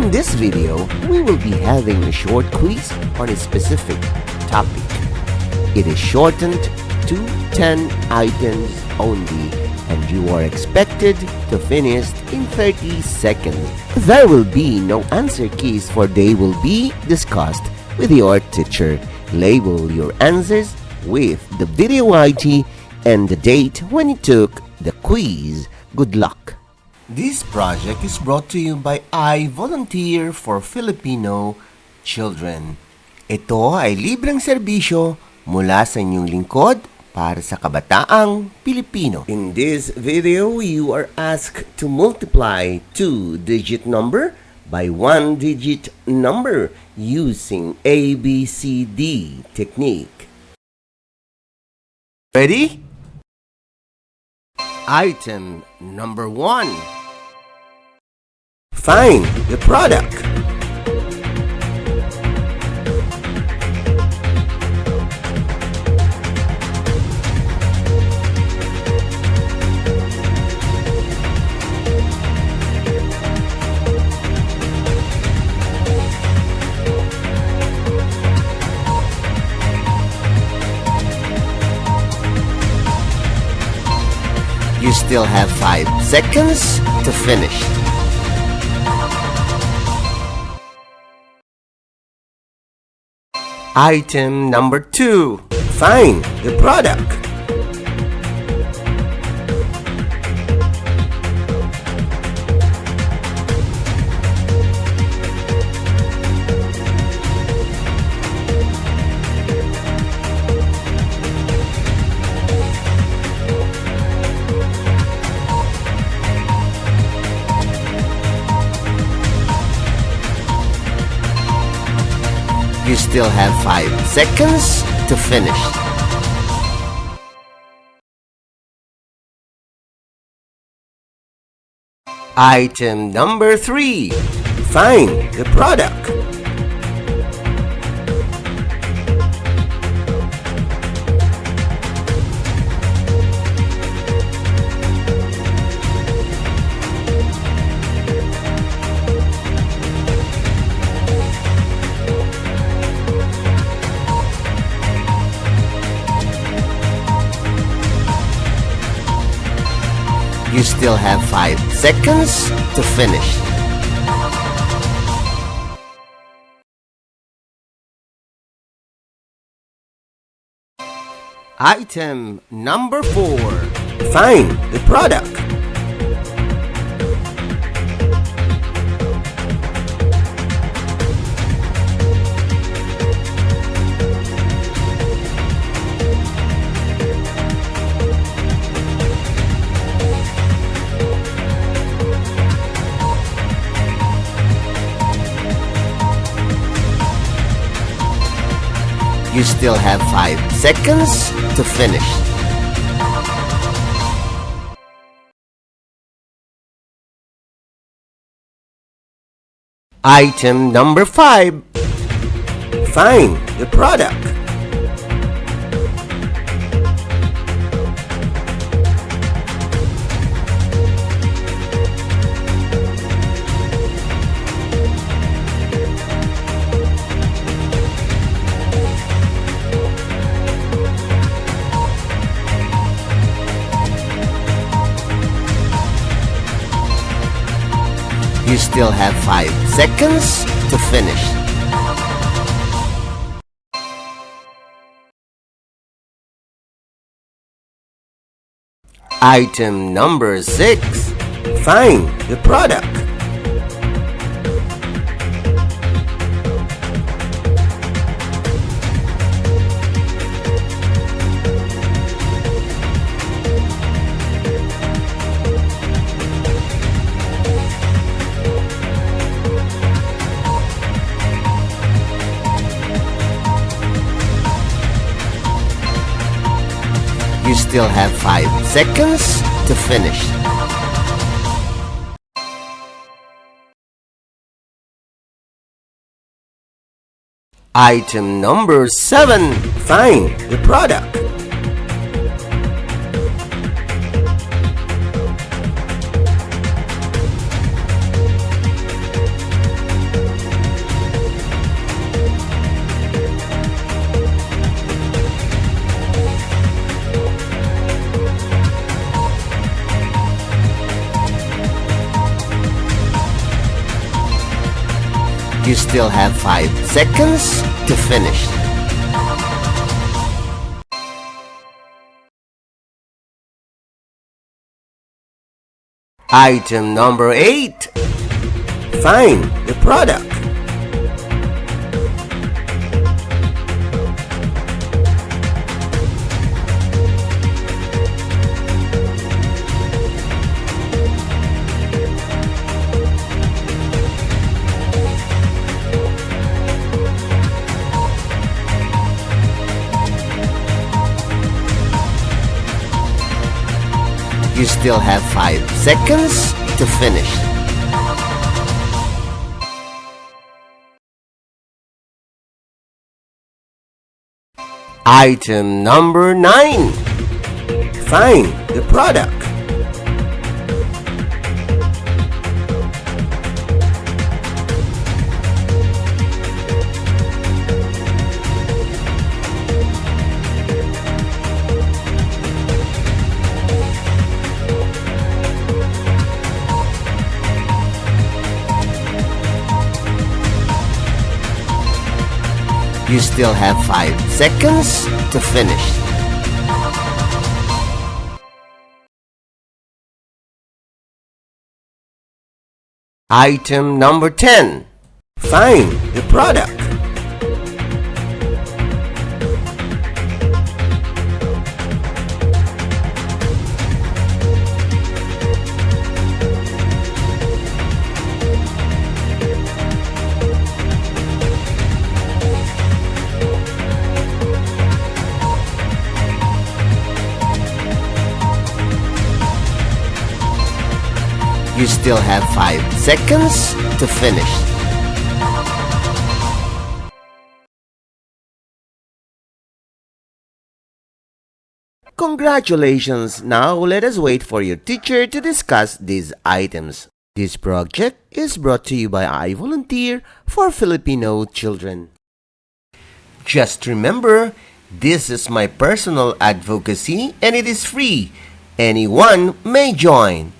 In this video, we will be having a short quiz on a specific topic. It is shortened to 10 items only, and you are expected to finish in 30 seconds. There will be no answer keys, for they will be discussed with your teacher. Label your answers with the video ID and the date when you took the quiz. Good luck! This project is brought to you by I Volunteer for Filipino Children. Ito ay libreng serbisyo mula sa inyong lingkod para sa kabataang Pilipino. In this video, you are asked to multiply 2-digit number by 1-digit number using ABCD technique. Ready? Item number 1. Find the product. You still have 5 seconds to finish. Item number 2. Find the product. You still have 5 seconds to finish. Item number 3. Find the product. You still have 5 seconds to finish. Item number 4. Find the product. You still have 5 seconds to finish. Item number 5. Find the product. You still have 5 seconds to finish. Item number 6. Find the product. You still have 5 seconds to finish. Item number 7. Find the product. You still have 5 seconds to finish. Item number 8. Find the product. You still have 5 seconds to finish. Item number 9. Find the product. You still have 5 seconds to finish. Item number 10. Find the product. You still have 5 seconds to finish. Congratulations! Now let us wait for your teacher to discuss these items. This project is brought to you by I Volunteer for Filipino Children. Just remember, this is my personal advocacy and it is free. Anyone may join.